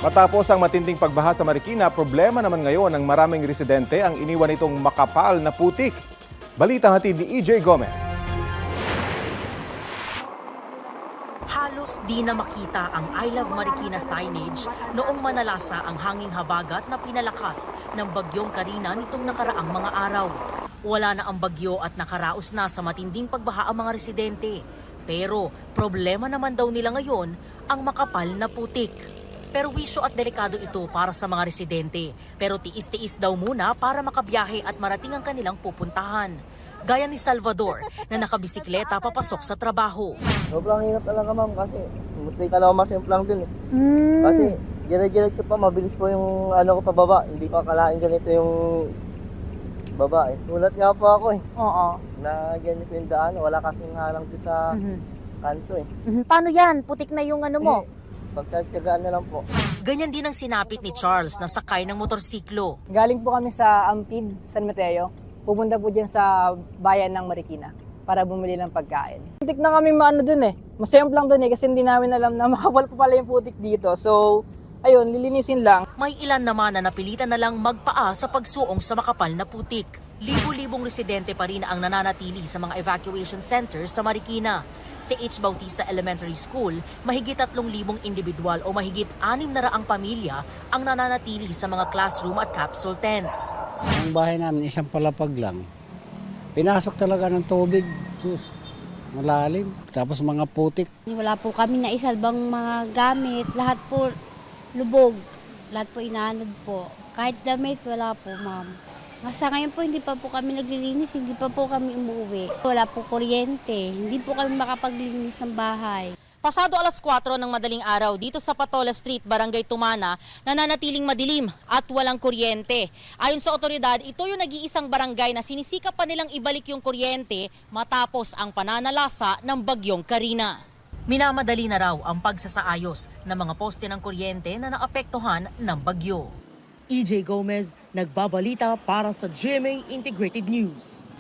Matapos ang matinding pagbaha sa Marikina, problema naman ngayon ng maraming residente ang iniwan itong makapal na putik. Balitang hatid ni EJ Gomez. Halos di na makita ang I Love Marikina signage noong manalasa ang hanging habagat na pinalakas ng bagyong Karina nitong nakaraang mga araw. Wala na ang bagyo at nakaraos na sa matinding pagbaha ang mga residente. Pero problema naman daw nila ngayon ang makapal na putik. Pero wisyo at delikado ito para sa mga residente. Pero tiis-tiis daw muna para makabiyahe at marating ang kanilang pupuntahan. Gaya ni Salvador na nakabisikleta papasok sa trabaho. Sobrang hirap talaga ma'am kasi mutli ka lang masimplang dun eh. Kasi dire-diretso pa, mabilis po yung ano ko pababa. Hindi ko akalain ganito yung baba eh. Ulat nga po ako eh. Oo. Na ganito yung daan, wala kasing harang dito sa kanto eh. Paano yan? Putik na yung ano mo? Pagtsatsagaan na lang po. Ganyan din ang sinapit ni Charles na sakay ng motorsiklo. Galing po kami sa Ampid, San Mateo. Pupunta po dyan sa bayan ng Marikina para bumili ng pagkain. Putik na kami maano dun eh. Masayang lang dun eh kasi hindi namin alam na makapal pa pala yung putik dito. So, ayun, lilinisin lang. May ilan naman na napilitan na lang magpaa sa pagsuong sa makapal na putik. Libo-libong residente pa rin ang nananatili sa mga evacuation centers sa Marikina. Sa H. Bautista Elementary School, mahigit 3,000 individual o mahigit 600 pamilya ang nananatili sa mga classroom at capsule tents. Ang bahay namin isang palapag lang. Pinasok talaga ng tubig. Sus, malalim. Tapos mga putik. Wala po kami na isalbang mga gamit. Lahat po lubog. Lahat po inaanod po. Kahit damit, wala po, ma'am. Sa ngayon po, hindi pa po kami naglilinis, hindi pa po kami umuwi. Wala po kuryente, hindi po kami makapaglinis ng bahay. Pasado alas 4 ng madaling araw dito sa Patola Street, Barangay Tumana, nananatiling madilim at walang kuryente. Ayon sa otoridad, ito yung nag-iisang barangay na sinisikap pa nilang ibalik yung kuryente matapos ang pananalasa ng bagyong Karina. Minamadali na raw ang pagsasaayos ng mga poste ng kuryente na naapektuhan ng bagyo. EJ Gomez, nagbabalita para sa GMA Integrated News.